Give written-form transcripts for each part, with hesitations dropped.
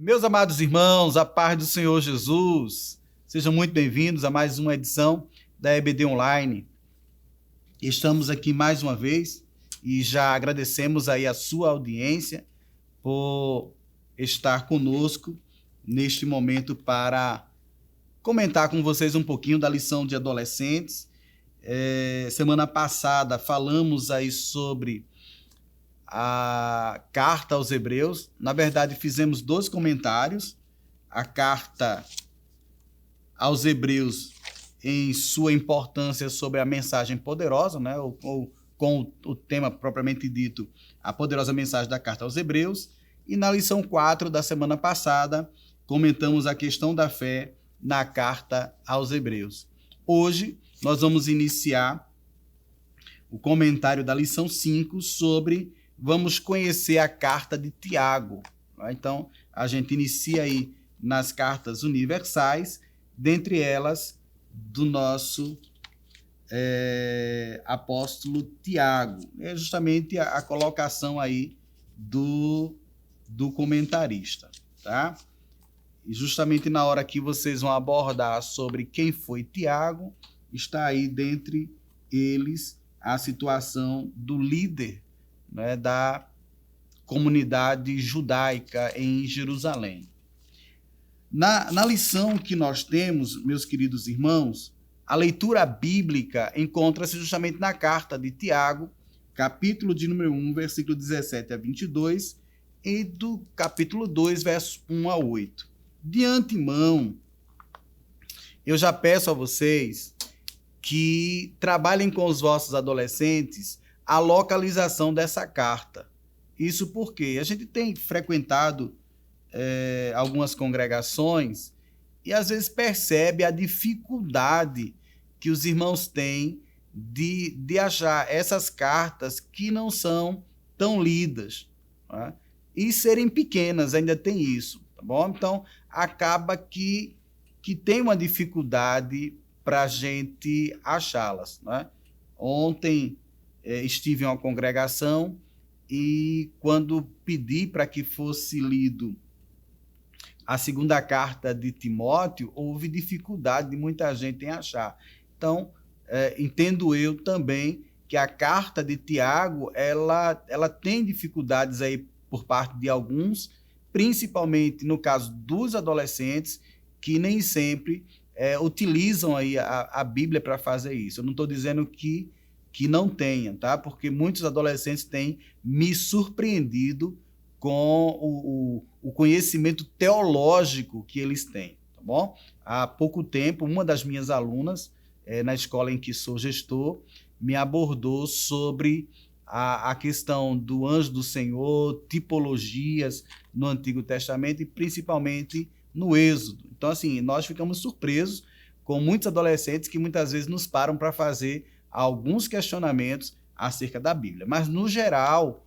Meus amados irmãos, a paz do Senhor Jesus, sejam muito bem-vindos a mais uma edição da EBD Online. Estamos aqui mais uma vez e já agradecemos aí a sua audiência por estar conosco neste momento para comentar com vocês um pouquinho da lição de adolescentes. Semana passada falamos aí sobre a carta aos Hebreus. Na verdade, fizemos 2 comentários. A carta aos Hebreus em sua importância sobre a mensagem poderosa, né? ou com o tema propriamente dito, a poderosa mensagem da carta aos Hebreus. E na lição 4 da semana passada, comentamos a questão da fé na carta aos Hebreus. Hoje, nós vamos iniciar o comentário da lição 5 vamos conhecer a carta de Tiago. Então, a gente inicia aí nas cartas universais, dentre elas do nosso apóstolo Tiago. É justamente a colocação aí do comentarista, tá? E justamente na hora que vocês vão abordar sobre quem foi Tiago, está aí dentre eles a situação do líder, né, da comunidade judaica em Jerusalém. Na lição que nós temos, meus queridos irmãos, a leitura bíblica encontra-se justamente na carta de Tiago, capítulo de número 1, versículo 17 a 22, e do capítulo 2, versos 1 a 8. De antemão, eu já peço a vocês que trabalhem com os vossos adolescentes a localização dessa carta. Isso porque a gente tem frequentado algumas congregações e às vezes percebe a dificuldade que os irmãos têm de achar essas cartas que não são tão lidas, né? E serem pequenas, ainda tem isso, tá bom? Então, acaba que tem uma dificuldade para a gente achá-las, né? Ontem estive em uma congregação e quando pedi para que fosse lido a segunda carta de Timóteo, houve dificuldade de muita gente em achar. Então, entendo eu também que a carta de Tiago, ela tem dificuldades aí por parte de alguns, principalmente no caso dos adolescentes, que nem sempre utilizam aí a Bíblia para fazer isso. Eu não estou dizendo que não tenha, tá? Porque muitos adolescentes têm me surpreendido com o conhecimento teológico que eles têm, tá bom? Há pouco tempo, uma das minhas alunas, na escola em que sou gestor, me abordou sobre a questão do anjo do Senhor, tipologias no Antigo Testamento e principalmente no Êxodo. Então, assim, nós ficamos surpresos com muitos adolescentes que muitas vezes nos param para fazer alguns questionamentos acerca da Bíblia. Mas, no geral,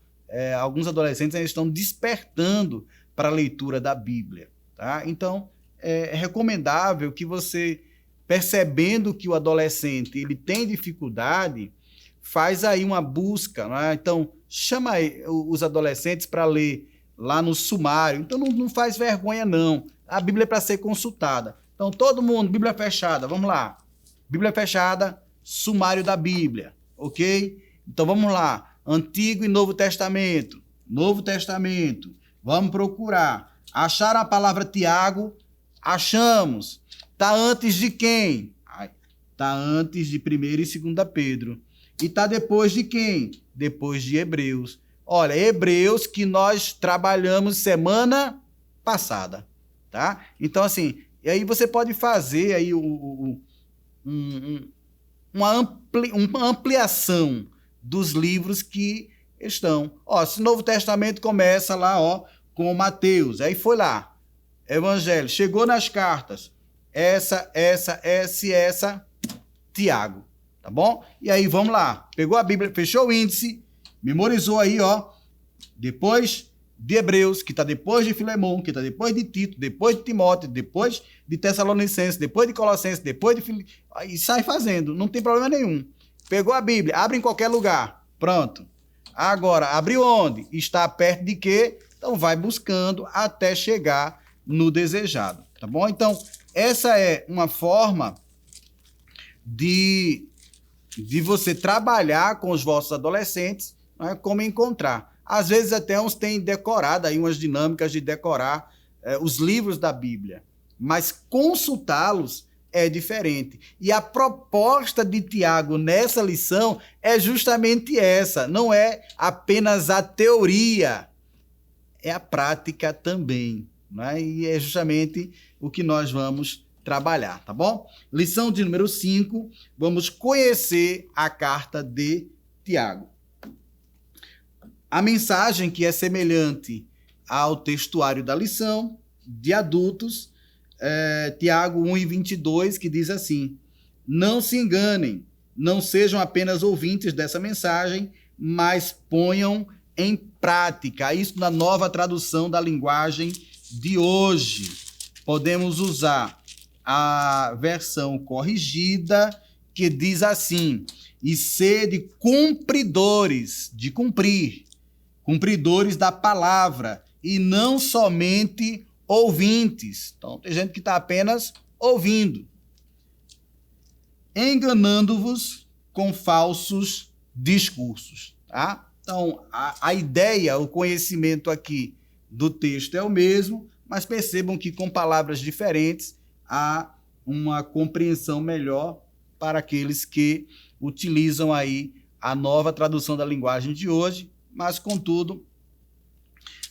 alguns adolescentes ainda estão despertando para a leitura da Bíblia, tá? Então, é recomendável que você, percebendo que o adolescente ele tem dificuldade, faz aí uma busca, né? Então, chama os adolescentes para ler lá no sumário. Então, não faz vergonha, não. A Bíblia é para ser consultada. Então, todo mundo, Bíblia fechada, vamos lá. Bíblia fechada, sumário da Bíblia, ok? Então vamos lá, Antigo e Novo Testamento, vamos procurar. Acharam a palavra Tiago? Achamos. Está antes de quem? Está antes de 1º e 2º Pedro. E está depois de quem? Depois de Hebreus. Olha, Hebreus que nós trabalhamos semana passada, tá? Então assim, e aí você pode fazer aí uma ampliação dos livros que estão. Se o Novo Testamento começa lá, com Mateus, aí foi lá, Evangelho, chegou nas cartas, essa, Tiago, tá bom? E aí vamos lá, pegou a Bíblia, fechou o índice, memorizou aí, depois de Hebreus, que está depois de Filemão, que está depois de Tito, depois de Timóteo, depois de Tessalonicenses, depois de Colossenses, depois de Filipe, e sai fazendo, não tem problema nenhum. Pegou a Bíblia, abre em qualquer lugar, pronto. Agora, abriu onde? Está perto de quê? Então vai buscando até chegar no desejado, tá bom? Então, essa é uma forma de você trabalhar com os vossos adolescentes, né, como encontrar. Às vezes até uns têm decorado aí umas dinâmicas de decorar os livros da Bíblia, mas consultá-los é diferente. E a proposta de Tiago nessa lição é justamente essa, não é apenas a teoria, é a prática também, né? E é justamente o que nós vamos trabalhar, tá bom? Lição de número 5, vamos conhecer a carta de Tiago. A mensagem, que é semelhante ao textuário da lição de adultos, Tiago 1:22, que diz assim: não se enganem, não sejam apenas ouvintes dessa mensagem, mas ponham em prática. Isso na nova tradução da linguagem de hoje. Podemos usar a versão corrigida, que diz assim: e sede cumpridores, de cumprir, cumpridores da palavra, e não somente ouvintes. Então, tem gente que está apenas ouvindo, enganando-vos com falsos discursos, tá? Então, a ideia, o conhecimento aqui do texto é o mesmo, mas percebam que com palavras diferentes há uma compreensão melhor para aqueles que utilizam aí a nova tradução da linguagem de hoje, mas, contudo,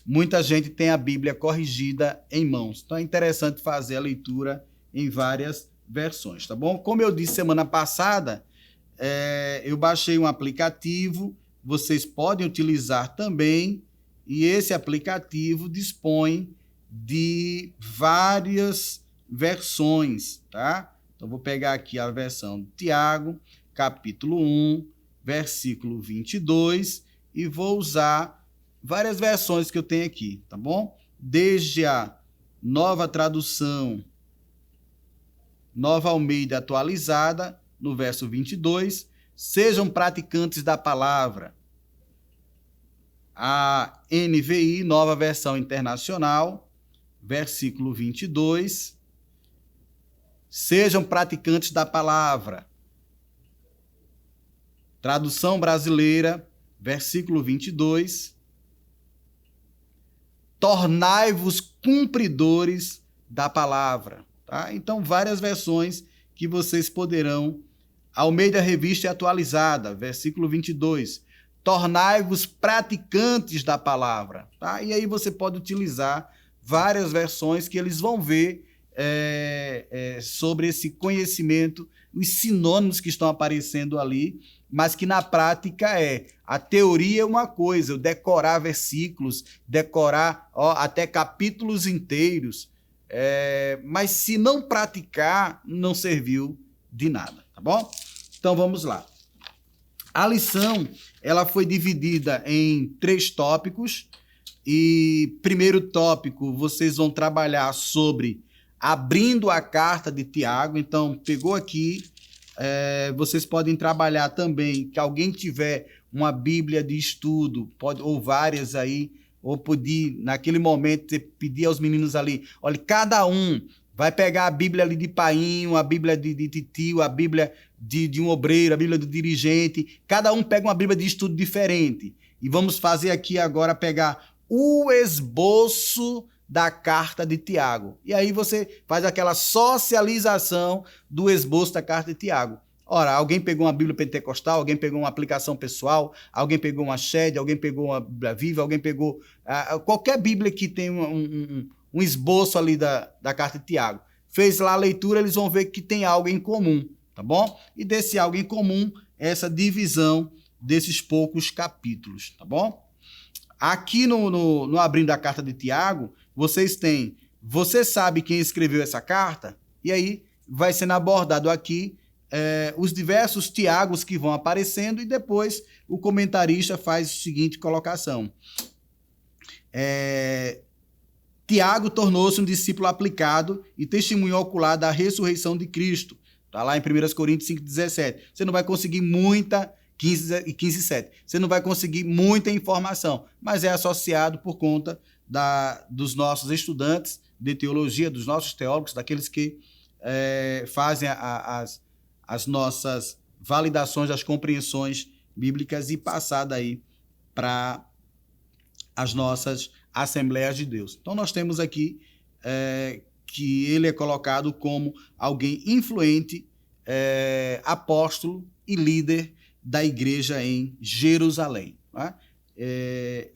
muita gente tem a Bíblia corrigida em mãos. Então é interessante fazer a leitura em várias versões, tá bom? Como eu disse semana passada, eu baixei um aplicativo, vocês podem utilizar também, e esse aplicativo dispõe de várias versões, tá? Então vou pegar aqui a versão de Tiago, capítulo 1, versículo 22, e vou usar várias versões que eu tenho aqui, tá bom? Desde a nova tradução, Nova Almeida atualizada, no verso 22, sejam praticantes da palavra. A NVI, nova versão internacional, versículo 22, sejam praticantes da palavra. Tradução brasileira, versículo 22, tornai-vos cumpridores da palavra. Tá? Então, várias versões que vocês poderão. Almeida Revista Atualizada, versículo 22, tornai-vos praticantes da palavra. Tá? E aí você pode utilizar várias versões que eles vão ver sobre esse conhecimento, os sinônimos que estão aparecendo ali, mas que na prática a teoria é uma coisa, eu decorar versículos, decorar até capítulos inteiros, mas se não praticar, não serviu de nada, tá bom? Então vamos lá. A lição, ela foi dividida em 3 tópicos, e primeiro tópico vocês vão trabalhar sobre abrindo a carta de Tiago. Então pegou aqui, vocês podem trabalhar também, que alguém tiver uma Bíblia de estudo, ou várias aí, ou poder, naquele momento, pedir aos meninos ali, olha, cada um vai pegar a Bíblia ali de painho, a Bíblia de titio, a Bíblia de um obreiro, a Bíblia do dirigente, cada um pega uma Bíblia de estudo diferente. E vamos fazer aqui agora, pegar o esboço da carta de Tiago. E aí você faz aquela socialização do esboço da carta de Tiago. Ora, alguém pegou uma Bíblia pentecostal, alguém pegou uma aplicação pessoal, alguém pegou uma Shed, alguém pegou uma Bíblia Viva, alguém pegou qualquer Bíblia que tem um esboço ali da carta de Tiago. Fez lá a leitura, eles vão ver que tem algo em comum, tá bom? E desse algo em comum, essa divisão desses poucos capítulos, tá bom? Aqui no abrindo a carta de Tiago, vocês têm, você sabe quem escreveu essa carta? E aí vai sendo abordado aqui os diversos Tiagos que vão aparecendo, e depois o comentarista faz a seguinte colocação. Tiago tornou-se um discípulo aplicado e testemunho ocular da ressurreição de Cristo. Está lá em 1 Coríntios 5,17. Você não vai conseguir muita, 15,7. Você não vai conseguir muita informação, mas é associado por conta dos nossos estudantes, de teologia, dos nossos teólogos, daqueles que fazem as nossas validações das compreensões bíblicas e passada aí para as nossas Assembleias de Deus. Então nós temos aqui que ele é colocado como alguém influente, apóstolo e líder da igreja em Jerusalém. Tá?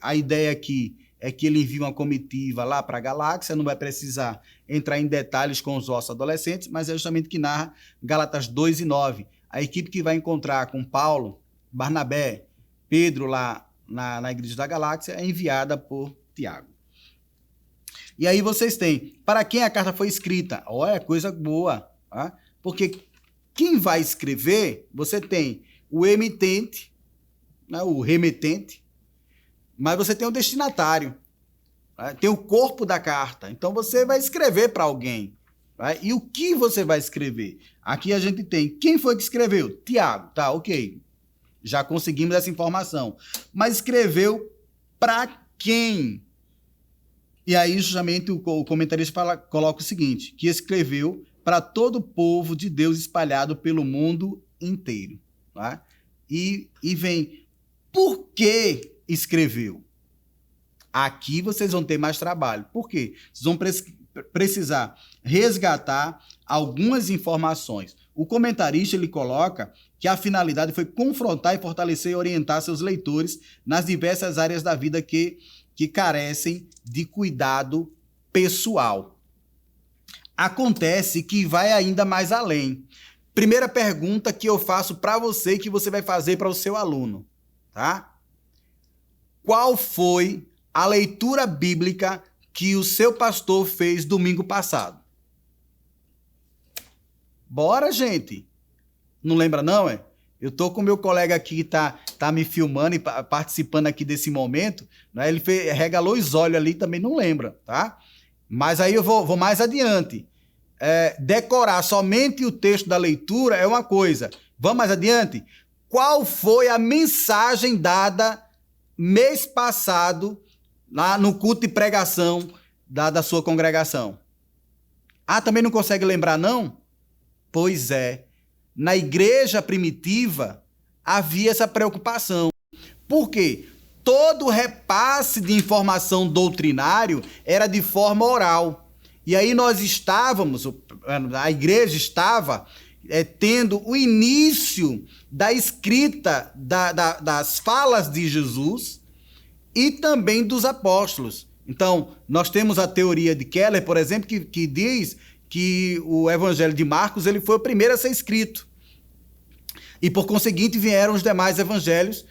A ideia aqui é que ele envia uma comitiva lá para a galáxia, não vai precisar entrar em detalhes com os nossos adolescentes, mas é justamente que narra Gálatas 2:9. A equipe que vai encontrar com Paulo, Barnabé, Pedro lá na igreja da galáxia é enviada por Tiago. E aí vocês têm, para quem a carta foi escrita? Olha, coisa boa, tá? Porque quem vai escrever, você tem o emitente, né, o remetente, mas você tem o destinatário, né? Tem o corpo da carta. Então você vai escrever para alguém. Né? E o que você vai escrever? Aqui a gente tem, quem foi que escreveu? Tiago, tá, ok. Já conseguimos essa informação. Mas escreveu para quem? E aí, justamente, o comentarista coloca o seguinte, que escreveu para todo o povo de Deus espalhado pelo mundo inteiro. Tá? E vem, por que escreveu? Aqui vocês vão ter mais trabalho. Por quê? Vocês vão precisar resgatar algumas informações. O comentarista ele coloca que a finalidade foi confrontar e fortalecer e orientar seus leitores nas diversas áreas da vida que carecem de cuidado pessoal. Acontece que vai ainda mais além. Primeira pergunta que eu faço para você e que você vai fazer para o seu aluno, tá? Qual foi a leitura bíblica que o seu pastor fez domingo passado? Bora, gente! Não lembra não, é? Eu tô com meu colega aqui que tá me filmando e participando aqui desse momento, né? Ele regalou os olhos ali, também não lembra, tá? Mas aí eu vou mais adiante. Decorar somente o texto da leitura é uma coisa. Vamos mais adiante? Qual foi a mensagem dada mês passado lá no culto de pregação da sua congregação? Ah, também não consegue lembrar, não? Pois é. Na igreja primitiva, havia essa preocupação. Por quê? Todo repasse de informação doutrinário era de forma oral. E aí nós estávamos, a igreja estava tendo o início da escrita das falas de Jesus e também dos apóstolos. Então, nós temos a teoria de Keller, por exemplo, que diz que o Evangelho de Marcos ele foi o primeiro a ser escrito. E, por conseguinte, vieram os demais evangelhos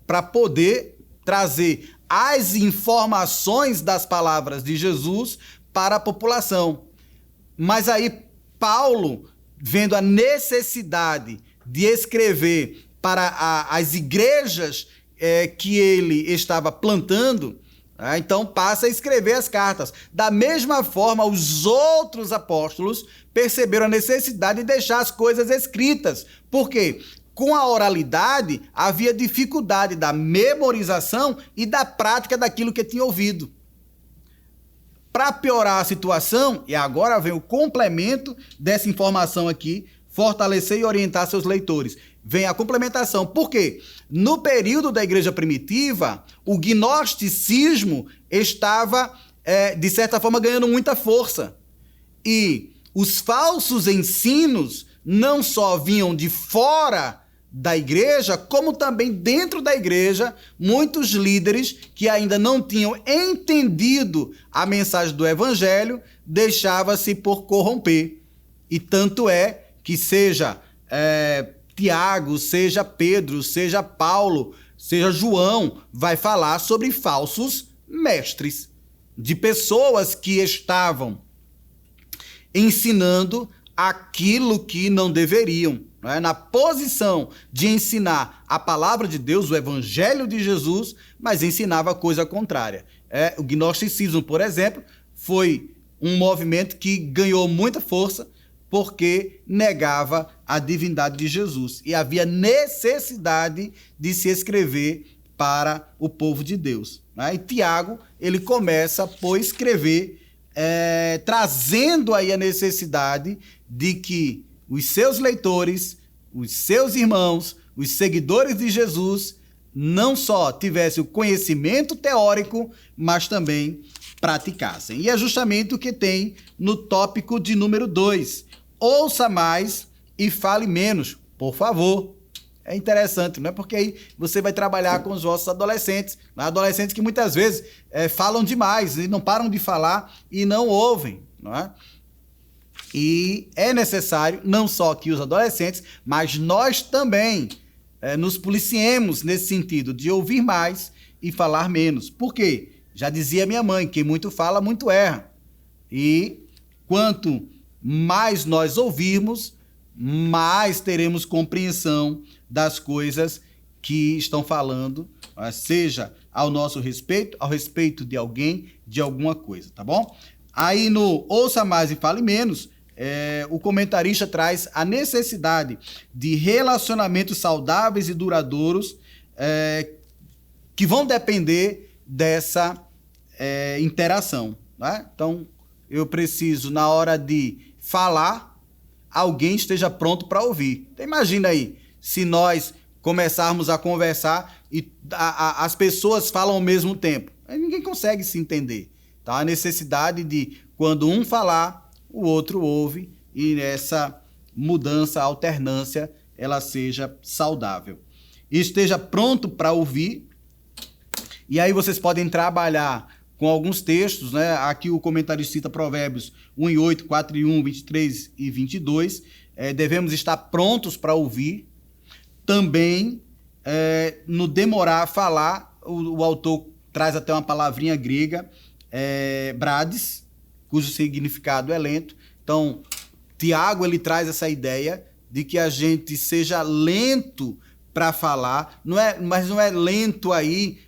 para poder trazer as informações das palavras de Jesus para a população. Mas aí, Paulo, vendo a necessidade de escrever para as igrejas que ele estava plantando, então passa a escrever as cartas. Da mesma forma, os outros apóstolos perceberam a necessidade de deixar as coisas escritas. Por quê? Com a oralidade, havia dificuldade da memorização e da prática daquilo que tinha ouvido. Para piorar a situação, e agora vem o complemento dessa informação aqui, fortalecer e orientar seus leitores. Vem a complementação. Por quê? No período da igreja primitiva, o gnosticismo estava, de certa forma, ganhando muita força. E os falsos ensinos não só vinham de fora da igreja, como também dentro da igreja, muitos líderes que ainda não tinham entendido a mensagem do evangelho, deixavam-se por corromper. E tanto é que seja Tiago, seja Pedro, seja Paulo, seja João, vai falar sobre falsos mestres, de pessoas que estavam ensinando aquilo que não deveriam, né? Na posição de ensinar a palavra de Deus, o evangelho de Jesus, mas ensinava coisa contrária. O gnosticismo, por exemplo, foi um movimento que ganhou muita força porque negava a divindade de Jesus. E havia necessidade de se escrever para o povo de Deus. Né? E Tiago, ele começa por escrever trazendo aí a necessidade de que os seus leitores, os seus irmãos, os seguidores de Jesus, não só tivessem o conhecimento teórico, mas também praticassem. E é justamente o que tem no tópico de número 2. Ouça mais e fale menos, por favor. É interessante, não é? Porque aí você vai trabalhar com os vossos adolescentes, adolescentes que muitas vezes falam demais e não param de falar e não ouvem, não é? E é necessário, não só que os adolescentes, mas nós também nos policiemos nesse sentido de ouvir mais e falar menos. Por quê? Já dizia minha mãe, quem muito fala, muito erra. E quanto mais nós ouvirmos, mais teremos compreensão das coisas que estão falando, seja ao nosso respeito, ao respeito de alguém, de alguma coisa, tá bom? Aí no Ouça Mais e Fale Menos, o comentarista traz a necessidade de relacionamentos saudáveis e duradouros que vão depender dessa interação, né? Então, eu preciso, na hora de falar, alguém esteja pronto para ouvir. Então, imagina aí, se nós começarmos a conversar e as pessoas falam ao mesmo tempo. Aí ninguém consegue se entender. Então, a necessidade de, quando um falar, o outro ouve e essa mudança, alternância, ela seja saudável. E esteja pronto para ouvir. E aí vocês podem trabalhar com alguns textos, né? Aqui o comentarista cita Provérbios 1:8, 4:1, 23 e 22. Devemos estar prontos para ouvir. Também, no demorar a falar, o autor traz até uma palavrinha grega, brades, cujo significado é lento. Então, Tiago, ele traz essa ideia de que a gente seja lento para falar, mas não é lento aí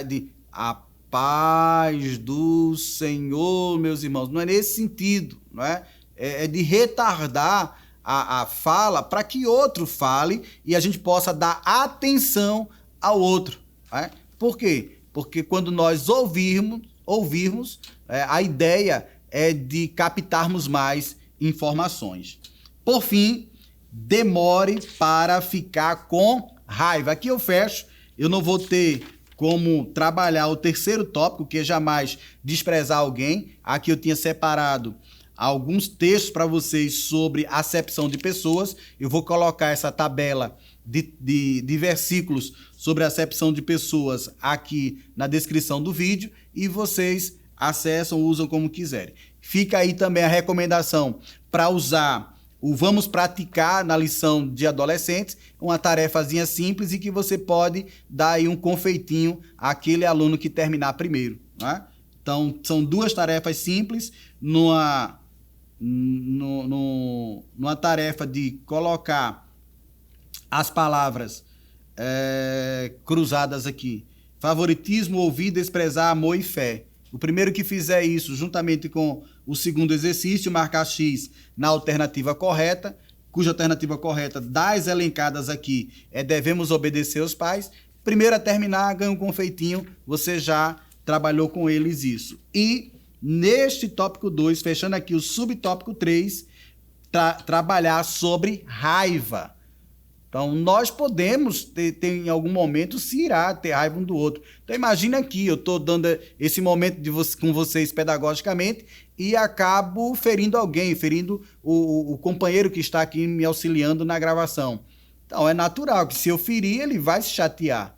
de a paz do Senhor, meus irmãos, não é nesse sentido, não é? É de retardar a fala para que outro fale e a gente possa dar atenção ao outro. Né? Por quê? Porque quando nós ouvirmos, a ideia é de captarmos mais informações. Por fim, demore para ficar com raiva. Aqui eu fecho, eu não vou ter como trabalhar o terceiro tópico, que é jamais desprezar alguém. Aqui eu tinha separado alguns textos para vocês sobre acepção de pessoas. Eu vou colocar essa tabela de versículos sobre acepção de pessoas aqui na descrição do vídeo e vocês acessam, usam como quiserem. Fica aí também a recomendação para usar o Vamos Praticar na lição de adolescentes, uma tarefazinha simples e que você pode dar aí um confeitinho àquele aluno que terminar primeiro. Né? Então, são duas tarefas simples numa tarefa de colocar as palavras cruzadas aqui. Favoritismo, ouvir, desprezar, amor e fé. O primeiro que fizer isso, juntamente com o segundo exercício, marcar X na alternativa correta, cuja alternativa correta das elencadas aqui devemos obedecer aos pais. Primeiro a terminar, ganha um confeitinho, você já trabalhou com eles isso. E neste tópico 2, fechando aqui o subtópico 3, trabalhar sobre raiva. Então, nós podemos ter em algum momento se irá ter raiva um do outro. Então, imagina aqui, eu estou dando esse momento com vocês pedagogicamente e acabo ferindo alguém, ferindo o companheiro que está aqui me auxiliando na gravação. Então, é natural que se eu ferir, ele vai se chatear.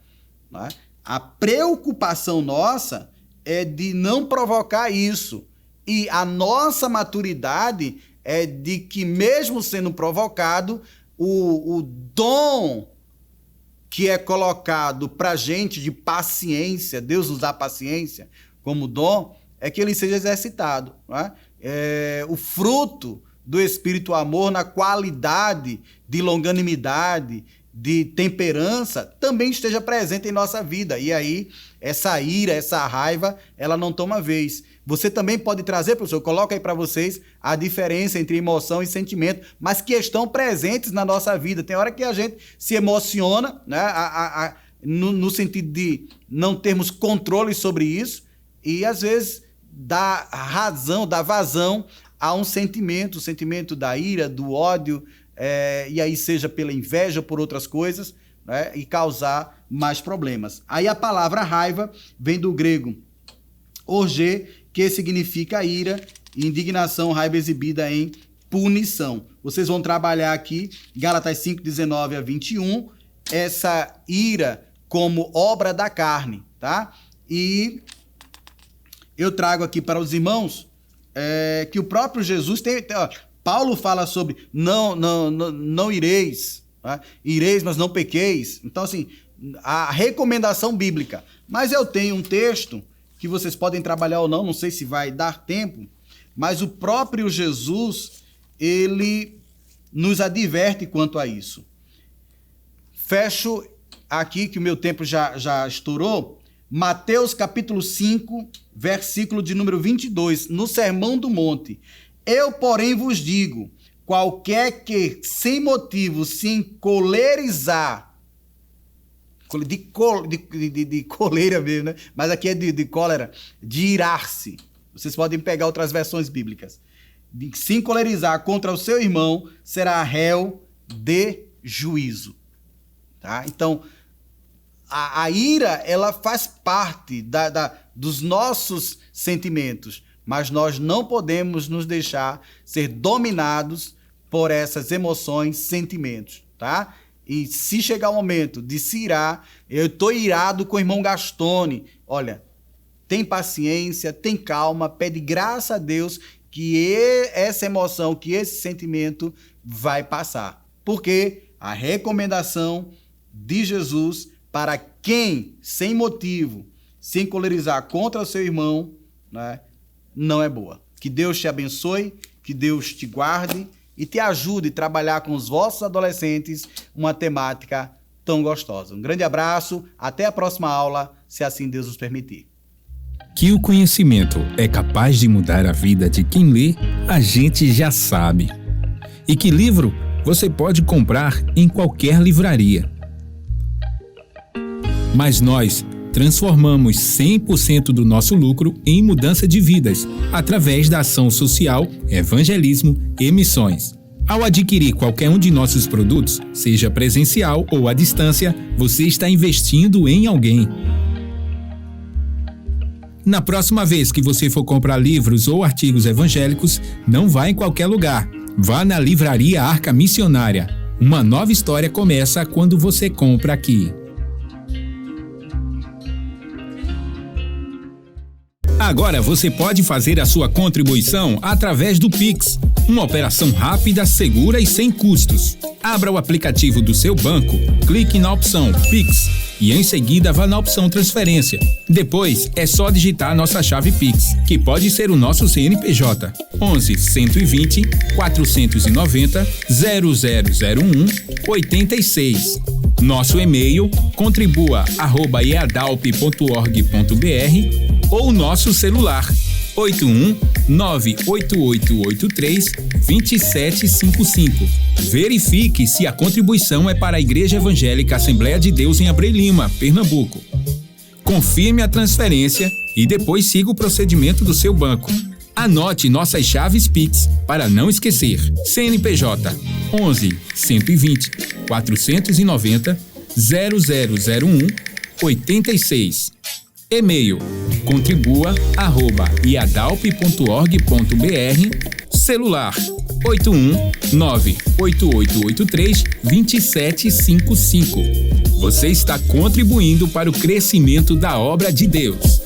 Né? A preocupação nossa é de não provocar isso. E a nossa maturidade é de que, mesmo sendo provocado, o dom que é colocado para a gente de paciência, Deus nos dá paciência como dom, é que ele seja exercitado. Né? O fruto do Espírito Amor na qualidade de longanimidade, de temperança, também esteja presente em nossa vida. E aí, essa ira, essa raiva, ela não toma vez. Você também pode trazer, professor, coloca aí para vocês a diferença entre emoção e sentimento, mas que estão presentes na nossa vida. Tem hora que a gente se emociona, né, no sentido de não termos controle sobre isso, e às vezes dá vazão a um sentimento, o sentimento da ira, do ódio, e aí seja pela inveja ou por outras coisas, né, e causar mais problemas. Aí a palavra raiva vem do grego orgê, que significa ira, e indignação, raiva exibida em punição. Vocês vão trabalhar aqui, Gálatas 5, 19 a 21, essa ira como obra da carne, tá? E eu trago aqui para os irmãos que o próprio Jesus tem... Paulo fala sobre não ireis, tá? Ireis, mas não pequeis. Então, assim, a recomendação bíblica. Mas eu tenho um texto que vocês podem trabalhar ou não sei se vai dar tempo, mas o próprio Jesus, ele nos adverte quanto a isso. Fecho aqui, que o meu tempo já estourou, Mateus capítulo 5, versículo de número 22, no Sermão do Monte. Eu, porém, vos digo, qualquer que sem motivo se encolerizar, de coleira mesmo, né? Mas aqui é de cólera, de irar-se. Vocês podem pegar outras versões bíblicas. De se encolerizar contra o seu irmão, será réu de juízo. Tá? Então, a ira, ela faz parte dos nossos sentimentos, mas nós não podemos nos deixar ser dominados por essas emoções, sentimentos, tá? E se chegar o momento de se irar, eu estou irado com o irmão Gastone, olha, tem paciência, tem calma, pede graça a Deus que essa emoção, que esse sentimento vai passar. Porque a recomendação de Jesus para quem, sem motivo, se encolerizar contra o seu irmão, né, não é boa. Que Deus te abençoe, que Deus te guarde e te ajude a trabalhar com os vossos adolescentes uma temática tão gostosa. Um grande abraço, até a próxima aula, se assim Deus nos permitir. Que o conhecimento é capaz de mudar a vida de quem lê, a gente já sabe. E que livro você pode comprar em qualquer livraria. Mas nós transformamos 100% do nosso lucro em mudança de vidas, através da ação social, evangelismo e missões. Ao adquirir qualquer um de nossos produtos, seja presencial ou à distância, você está investindo em alguém. Na próxima vez que você for comprar livros ou artigos evangélicos, não vá em qualquer lugar. Vá na Livraria Arca Missionária. Uma nova história começa quando você compra aqui. Agora você pode fazer a sua contribuição através do Pix, uma operação rápida, segura e sem custos. Abra o aplicativo do seu banco, clique na opção Pix e em seguida vá na opção Transferência. Depois é só digitar nossa chave Pix, que pode ser o nosso CNPJ 11 120 490 0001 86. Nosso e-mail contribua@eadalp.org.br ou nosso celular 81-98883-2755. Verifique se a contribuição é para a Igreja Evangélica Assembleia de Deus em Abreu Lima, Pernambuco. Confirme a transferência e depois siga o procedimento do seu banco. Anote nossas chaves Pix para não esquecer. CNPJ 11 120 490 0001 86. E-mail contribua@iadalp.org.br. Celular 81-98883-2755. Você está contribuindo para o crescimento da obra de Deus.